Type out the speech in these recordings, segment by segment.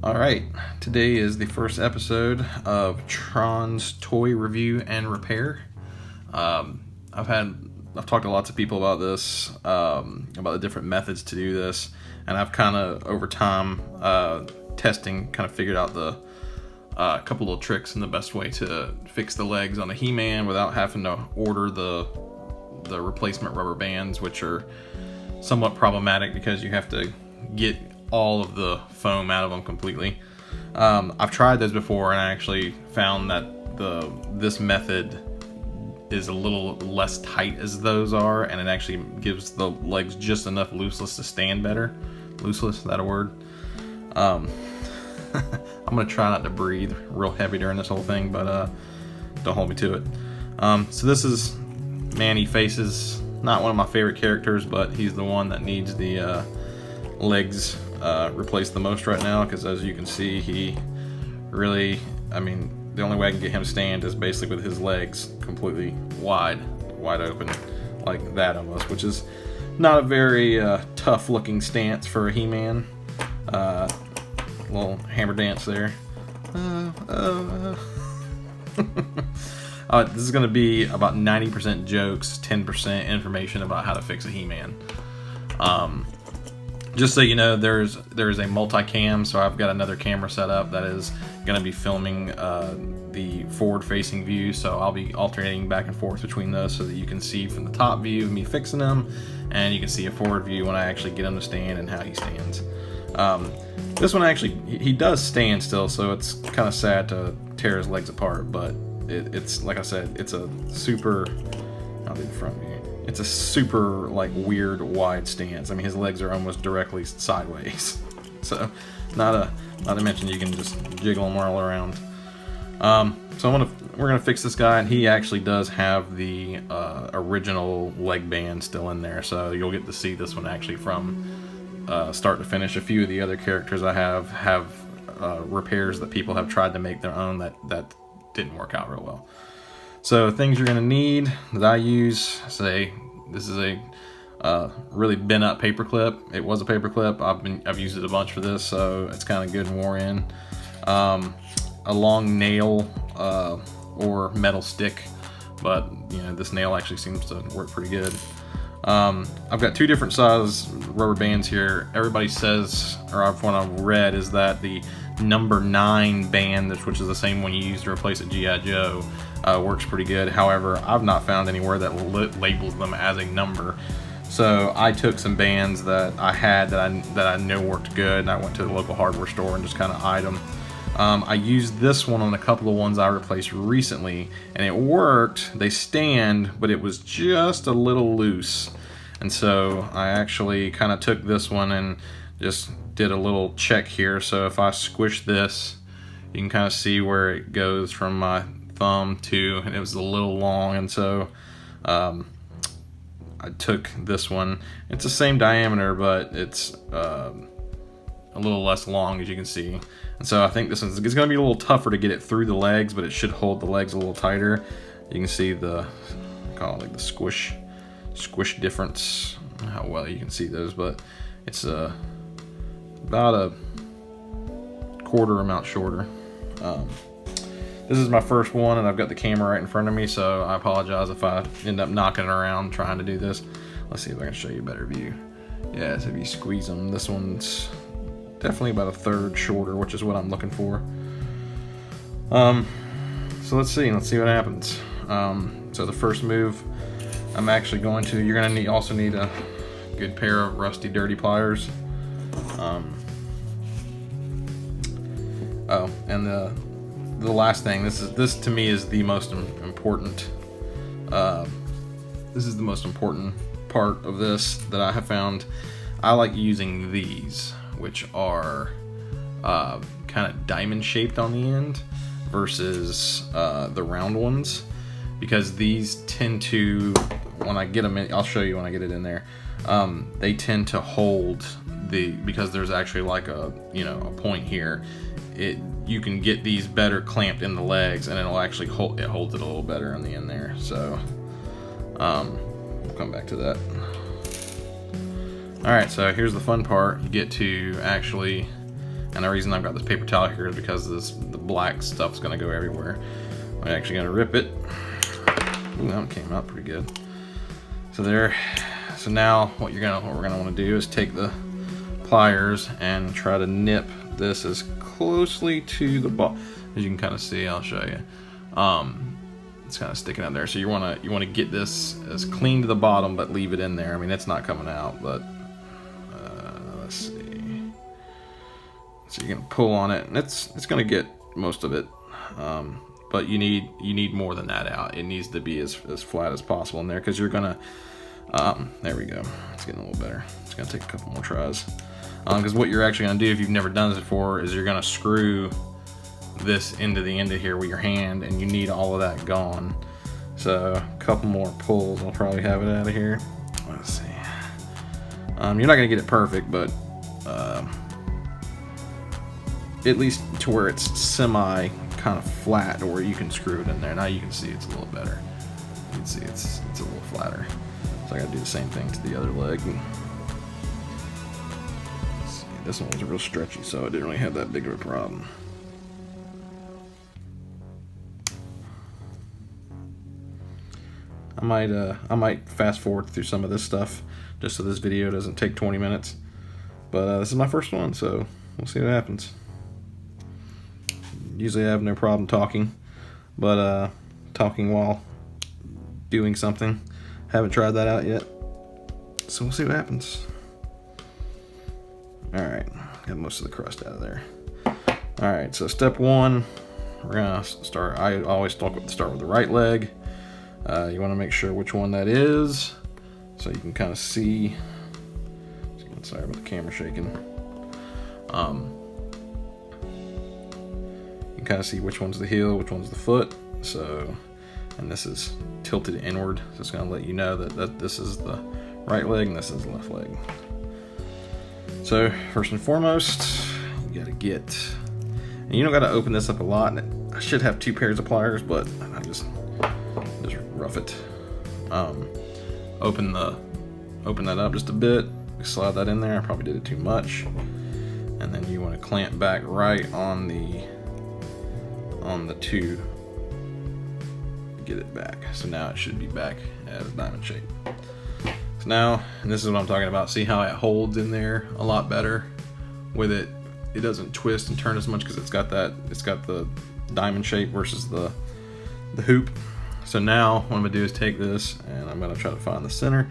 Alright, today is the first episode of Tron's Toy Review and Repair. I've talked to lots of people about this, about the different methods to do this, and I've kind of, over time, testing, kind of figured out the couple little tricks and the best way to fix the legs on a He-Man without having to order the replacement rubber bands, which are somewhat problematic because you have to get all of the foam out of them completely. I've tried those before, and I actually found that this method is a little less tight as those are, and it actually gives the legs just enough looseless to stand better. Looseless, is that a word? I'm gonna try not to breathe real heavy during this whole thing, but don't hold me to it. So this is Manny Faces, not one of my favorite characters, but he's the one that needs the legs replaced the most right now, because as you can see, he really, the only way I can get him to stand is basically with his legs completely wide open, like that almost, which is not a very tough looking stance for a He-Man. Little hammer dance there. This is going to be about 90% jokes, 10% information about how to fix a He-Man. Just so you know, there is a multicam, so I've got another camera set up that is going to be filming the forward-facing view, so I'll be alternating back and forth between those so that you can see from the top view of me fixing them, and you can see a forward view when I actually get him to stand and how he stands. This one actually, he does stand still, so it's kind of sad to tear his legs apart, but it's like I said, it's a super, I'll do the front view. It's a super, like, weird wide stance. His legs are almost directly sideways. So, not to mention you can just jiggle them all around. So we're gonna fix this guy, and he actually does have the original leg band still in there. So you'll get to see this one actually from start to finish. A few of the other characters I have repairs that people have tried to make their own that didn't work out real well. So things you're going to need that I use, this is a really bent up paper clip. It was a paper clip. I've used it a bunch for this, so it's kind of good and wore in. A long nail or metal stick, but this nail actually seems to work pretty good. I've got two different size rubber bands here. Everybody says, or what I've read, is that the number 9 band, which is the same one you used to replace a G.I. Joe, works pretty good. However, I've not found anywhere that labels them as a number. So I took some bands that I had that I know worked good, and I went to the local hardware store and just kind of eyed them. I used this one on a couple of ones I replaced recently, and it worked. They stand, but it was just a little loose. And so I actually kind of took this one and just did a little check here. So if I squish this, you can kind of see where it goes from my thumb to, and it was a little long, and so I took this one. It's the same diameter, but it's a little less long, as you can see. And so I think it's going to be a little tougher to get it through the legs, but it should hold the legs a little tighter. You can see the, call it like the squish difference, how well you can see those, but it's about a quarter amount shorter. This is my first one, and I've got the camera right in front of me, so I apologize if I end up knocking it around trying to do this. Let's see if I can show you a better view. Yeah, so if you squeeze them, this one's definitely about a third shorter, which is what I'm looking for. So let's see what happens. So the first move, I'm actually going to, you're gonna also need a good pair of rusty, dirty pliers. Oh, and the last thing, this to me is the most important. This is the most important part of this that I have found. I like using these, which are kind of diamond shaped on the end versus the round ones, because these tend to, when I get them in, I'll show you when I get it in there, they tend to hold because there's actually like a point here. you can get these better clamped in the legs, and it'll actually holds it a little better on the end there. So we'll come back to that. All right, so here's the fun part. You get to actually, and the reason I've got this paper towel here is because the black stuff's gonna go everywhere. I'm actually gonna rip it. Ooh, that one came out pretty good. So there. So now what we're gonna want to do is take the pliers and try to nip this as closely to the ball as you can kind of see. I'll show you. It's kind of sticking out there, so you want to get this as clean to the bottom, but leave it in there. I mean, it's not coming out, but let's see. So you're gonna pull on it, and it's gonna get most of it, but you need more than that out. It needs to be as flat as possible in there, because you're gonna. There we go. It's getting a little better. It's gonna take a couple more tries, because what you're actually gonna do if you've never done this before is you're gonna screw this into the end of here with your hand, and you need all of that gone. So a couple more pulls, I'll probably have it out of here. Let's see. You're not gonna get it perfect, but at least to where it's semi kind of flat, or you can screw it in there. Now you can see it's a little better. You can see it's a little flatter. So I gotta do the same thing to the other leg. Let's see, this one was real stretchy, so it didn't really have that big of a problem. I might fast forward through some of this stuff just so this video doesn't take 20 minutes. But this is my first one, so we'll see what happens. Usually I have no problem talking, but talking while doing something, haven't tried that out yet. So we'll see what happens. Alright, got most of the crust out of there. Alright, so step one, we're gonna start. I always start with the right leg. You want to make sure which one that is, so you can kind of see. Sorry about the camera shaking. You can kind of see which one's the heel, which one's the foot. So, and this is tilted inward, so it's going to let you know that this is the right leg and this is the left leg. So first and foremost, you got to get, and you don't got to open this up a lot. And I should have 2 pairs of pliers, but I just rough it. Open that up just a bit. Slide that in there. I probably did it too much. And then you want to clamp back right on the tube. Get it back. So now it should be back as diamond shape. So now, and this is what I'm talking about. See how it holds in there a lot better with it. It doesn't twist and turn as much because it's got the diamond shape versus the hoop. So now what I'm gonna do is take this and I'm gonna try to find the center.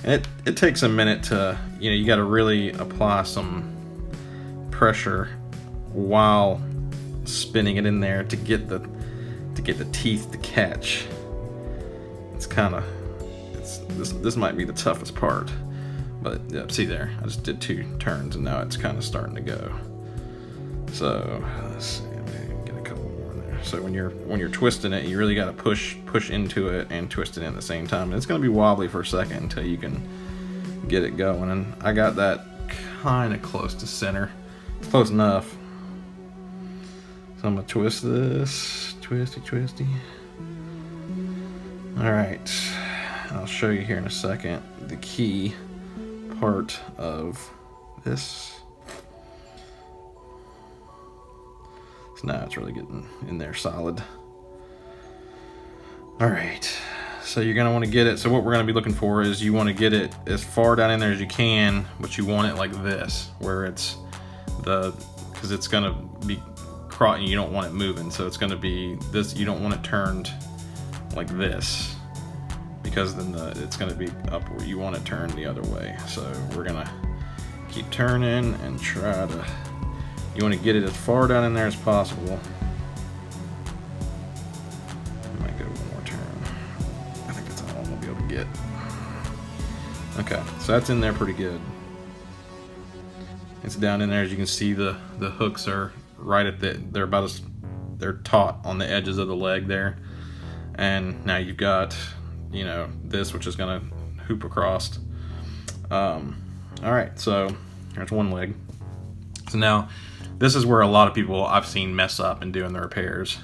And it takes a minute to, you gotta really apply some pressure while spinning it in there to get the teeth to catch. It's kind of, this might be the toughest part, but yeah, see there, I just did 2 turns and now it's kind of starting to go. So let's see, maybe get a couple more in there. So when you're twisting it, you really got to push into it and twist it in at the same time. And it's going to be wobbly for a second until you can get it going. And I got that kind of close to center. It's close enough. So I'm going to twist this, twisty. All right, I'll show you here in a second the key part of this. So now it's really getting in there solid. All right, so you're gonna want to get it. So what we're gonna be looking for is you want to get it as far down in there as you can, but you want it like this, where it's because it's gonna be and you don't want it moving. So it's gonna be this. You don't want it turned like this, because then it's gonna be upward. You want it turned the other way. So we're gonna keep turning and try to. You want to get it as far down in there as possible. I might go one more turn. I think that's all I'm gonna be able to get. Okay, so that's in there pretty good. It's down in there. As you can see, the hooks are right at they're taut on the edges of the leg there. And now you've got, this, which is gonna hoop across. All right, so there's one leg. So now this is where a lot of people I've seen mess up in doing the repairs.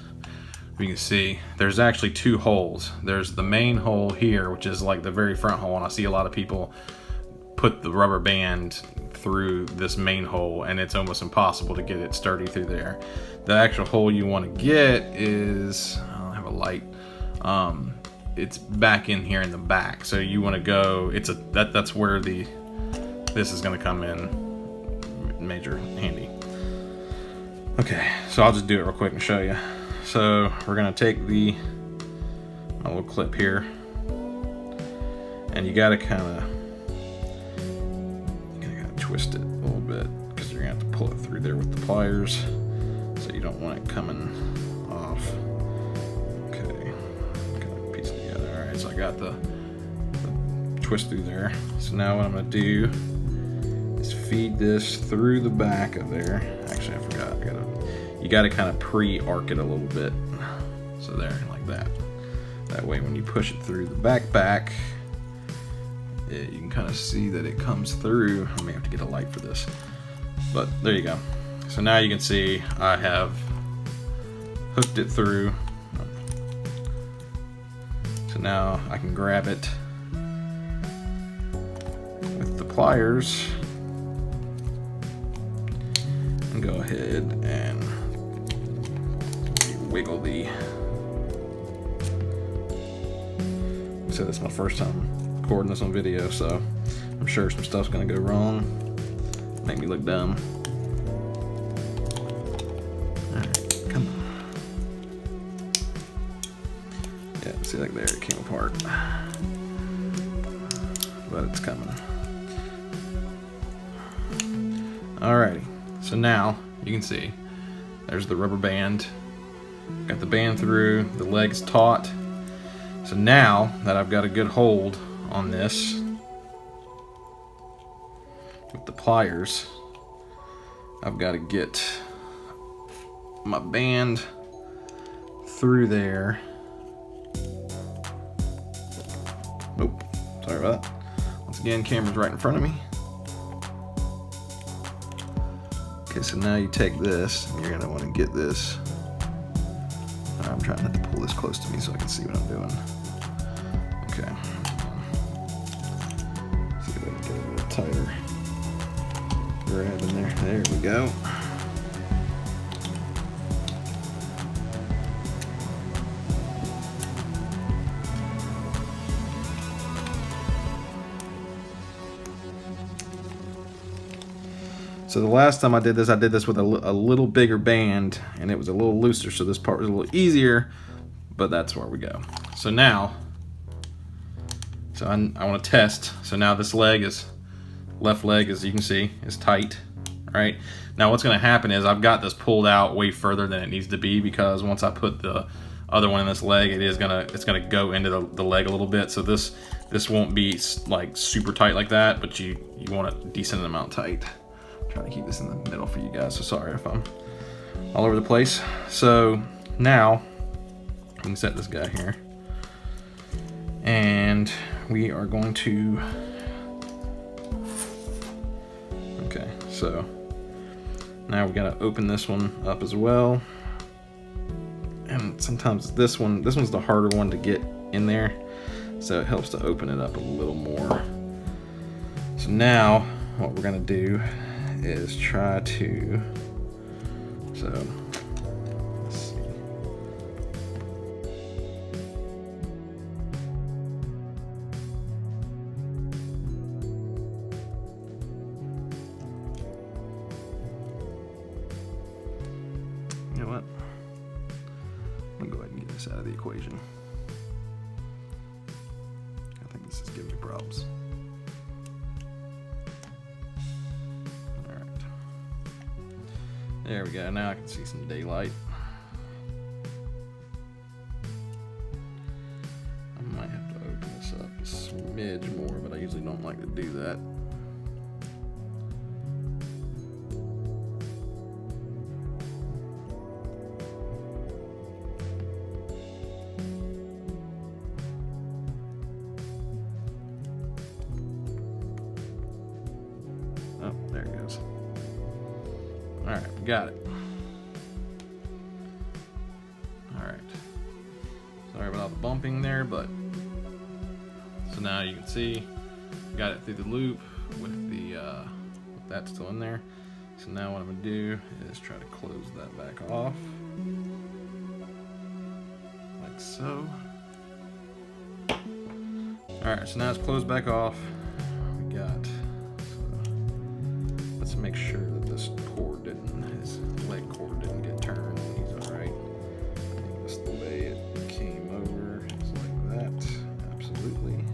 You can see there's actually 2 holes. There's the main hole here, which is like the very front hole, and I see a lot of people put the rubber band through this main hole, and it's almost impossible to get it sturdy through there. The actual hole you want to get is, I don't have a light, it's back in here in the back. So you want to go, that's where this is going to come in major handy. Okay, so I'll just do it real quick and show you. So we're gonna take my little clip here, and you gotta kind of twist it a little bit, because you're gonna have to pull it through there with the pliers, so you don't want it coming off. Okay, kind of piece it together. All right, so I got the twist through there. So now what I'm gonna do is feed this through the back of there. Actually, I forgot. You got to kind of pre-arc it a little bit. So there, like that. That way when you push it through the back, you can kind of see that it comes through. I may have to get a light for this. But there you go. So now you can see I have hooked it through. So now I can grab it with the pliers and go ahead and wiggle the. So this is my first time recording this on video, so I'm sure some stuff's gonna go wrong, make me look dumb. Alright, come on. Yeah, see, like there it came apart, but it's coming. Alrighty, so now you can see there's the rubber band. Got the band through, the leg's taut. So now that I've got a good hold on this with the pliers, I've got to get my band through there. Nope, sorry about that. Once again, camera's right in front of me. Okay, so now you take this, and you're gonna want to get this. I'm trying not to pull this close to me so I can see what I'm doing. Okay. See if I can get it a little tighter. Grab in there. There we go. So the last time I did this with a little bigger band, and it was a little looser, so this part was a little easier, but that's where we go. So now, I want to test. So now this left leg, as you can see, is tight, right? Now what's going to happen is I've got this pulled out way further than it needs to be, because once I put the other one in this leg, it's gonna go into the leg a little bit. So this won't be like super tight like that, but you want a decent amount tight. Trying to keep this in the middle for you guys, so sorry if I'm all over the place. So now we can set this guy here, and we are going to, okay, so now we got to open this one up as well. And sometimes this one's the harder one to get in there, so it helps to open it up a little more. So now what we're going to do is try to, so let's see. You know what? I'm gonna go ahead and get this out of the equation. I think this is giving me problems. There we go, now I can see some daylight. I might have to open this up a smidge more, but I usually don't like to do that. Oh, there it goes. Alright, we got it. Alright. Sorry about all the bumping there, but so now you can see got it through the loop with the with that still in there. So now what I'm gonna do is try to close that back off. Like so. Alright, so now it's closed back off. We got, so let's make sure that this cord didn't, his leg cord didn't get turned. He's alright. I think that's the way it came over. It's like that. Absolutely.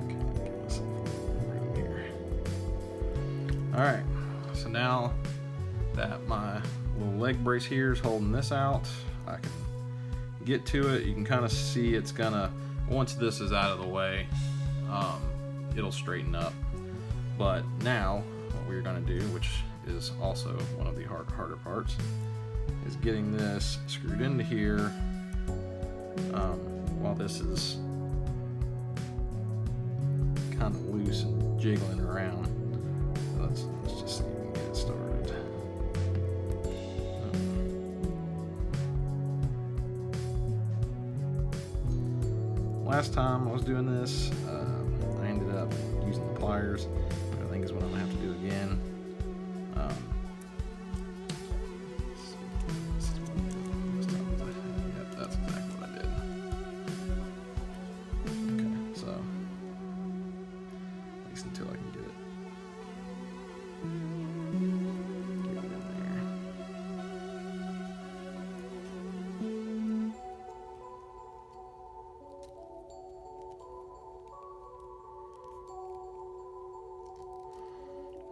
Okay, get myself a little room here. Alright, so now that my little leg brace here is holding this out, I can get to it. You can kind of see it's gonna, once this is out of the way, it'll straighten up. But now what we're gonna do, which is also one of the harder parts, is getting this screwed into here while this is kind of loose and jiggling around. So let's just see if we can get it started. Last time I was doing this, I ended up using the pliers, which I think is what I'm gonna have to do again. Yep, that's exactly what I did. Okay, so at least until I can get it. Get it in there.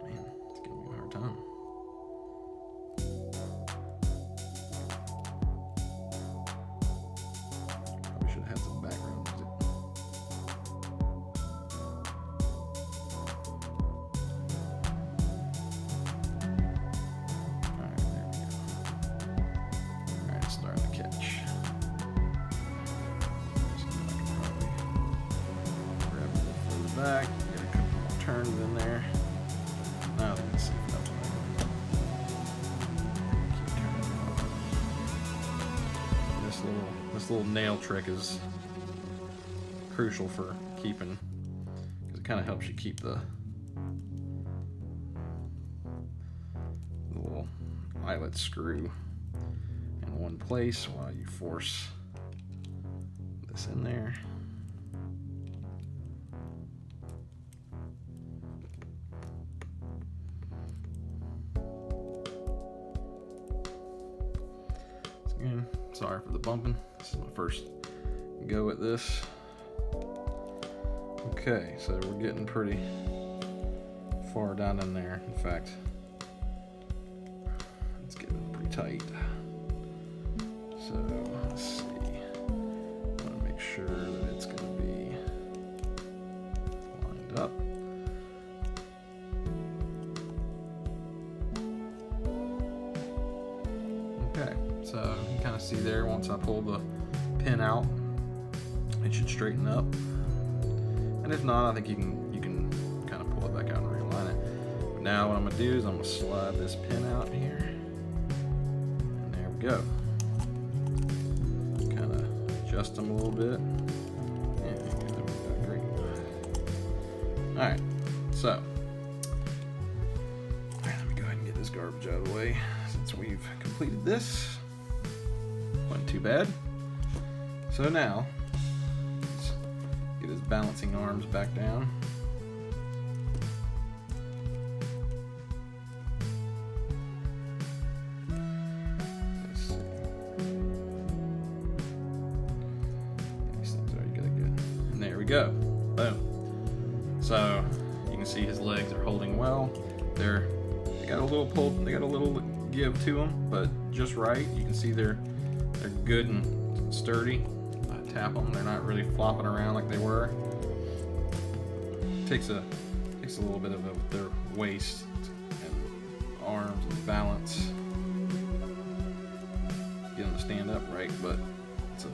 Man, it's giving me a hard time. Probably should have had some background music. Alright, there we go. Alright, it's starting to catch. So I can probably grab a little further back, get a couple more turns in there. Now let's see if that's right. Keep turning it off. This little nail trick is crucial for keeping, because it kind of helps you keep the little eyelet screw in one place while you force this in there. Again, sorry for the bumping. This is my first go at this. Okay, so we're getting pretty far down in there. In fact, it's getting pretty tight. So let's see. I want to make sure that it's going to be lined up. Okay, so you can kind of see there, once I pull the pin out, it should straighten up. And if not, I think you can kind of pull it back out and realign it. But now what I'm gonna do is I'm gonna slide this pin out here, and there we go. Kind of adjust them a little bit. Yeah, there we go, great. All right, so let me go ahead and get this garbage out of the way since we've completed this. Wasn't too bad. So now, let's get his balancing arms back down. Let's see. These things already got good. And there we go. Boom. So you can see his legs are holding well. They got a little pull, they got a little give to them, but just right. You can see they're good and sturdy. I tap them, they're not really flopping around like they were. Takes a little bit of their waist and arms and balance, get them to stand up right, but it's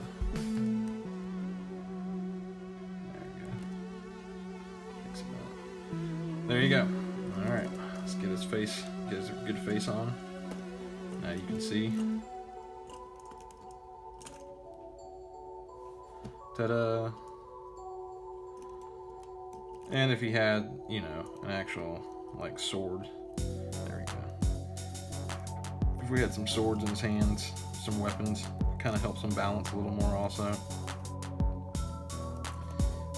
there you go. There you go. All right. get his face, get his good face on. Now you can see. Ta-da! And if he had, you know, an actual like sword, there we go. If we had some swords in his hands, some weapons, kind of helps him balance a little more also.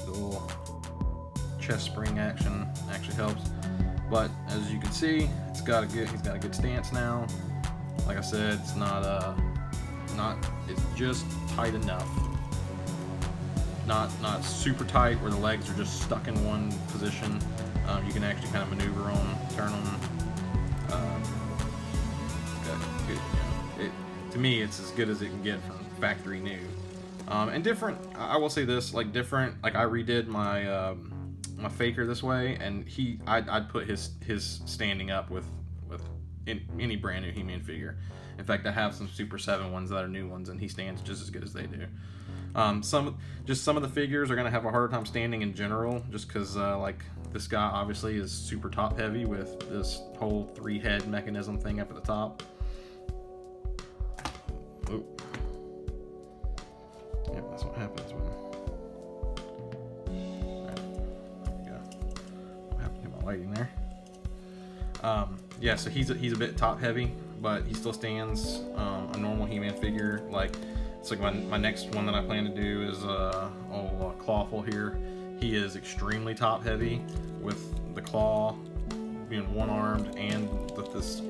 The little chest spring action actually helps. But as you can see, he's got a good stance now. Like I said, it's it's just tight enough. Not super tight where the legs are just stuck in one position. You can actually kind of maneuver them, turn them. Good, you know, to me, it's as good as it can get from factory new. And different. I will say this, like different. Like I redid my my faker this way, and I'd put his standing up with any brand new He-Man figure. In fact, I have some Super 7 ones that are new ones, and he stands just as good as they do. Some of the figures are gonna have a harder time standing in general, just because like this guy obviously is super top heavy with this whole 3-head mechanism thing up at the top. Oh. Yep, that's what happens when. Lighting there. Yeah, so he's a bit top heavy, but he still stands a normal He-Man figure. Like it's like my next one that I plan to do is old Clawful here. He is extremely top heavy with the claw being one-armed and with this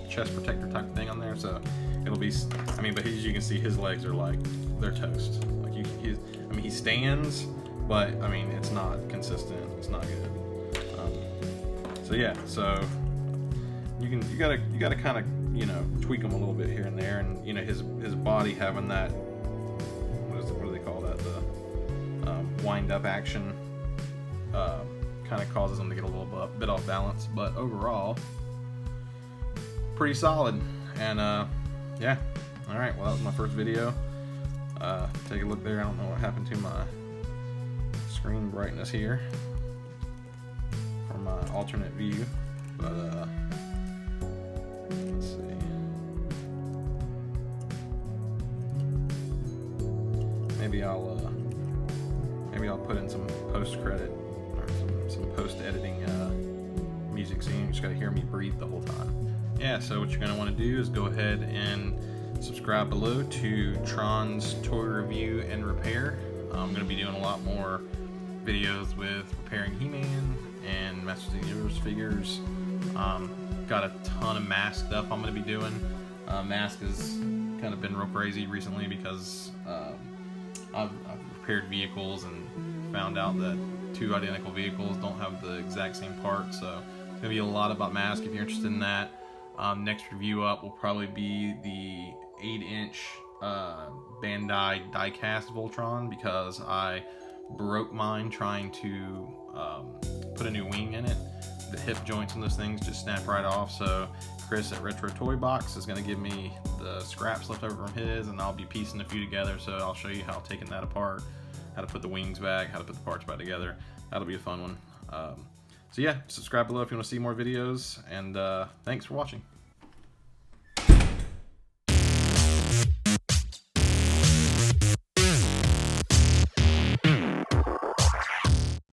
chest protector type thing on there. So it'll be, I mean, but as you can see, his legs are like they're toast. Like he stands. But I mean, it's not consistent. It's not good. So yeah, so you gotta kind of, you know, tweak them a little bit here and there, and you know his body having that what do they call that, the wind up action kind of causes them to get a little bit off balance. But overall, pretty solid. And yeah, all right. Well, that was my first video. Take a look there. I don't know what happened to my screen brightness here from my alternate view, but let's see. Maybe I'll put in some post credit or some post editing music, so you just gotta hear me breathe the whole time. Yeah. So what you're gonna want to do is go ahead and subscribe below to Tron's Toy Review and Repair. I'm going to be doing a lot more videos with repairing He-Man and Masters of the Universe figures. Got a ton of mask stuff I'm going to be doing. Mask has kind of been real crazy recently because I've repaired vehicles and found out that 2 identical vehicles don't have the exact same part. So it's going to be a lot about mask if you're interested in that. Next review up will probably be the 8-inch Bandai diecast Voltron, because I broke mine trying to put a new wing in it. The hip joints on those things just snap right off. So Chris at Retro Toy Box is going to give me the scraps left over from his, and I'll be piecing a few together. So I'll show you how taking that apart, how to put the wings back, how to put the parts back together. That'll be a fun one. So yeah, subscribe below if you want to see more videos, and thanks for watching.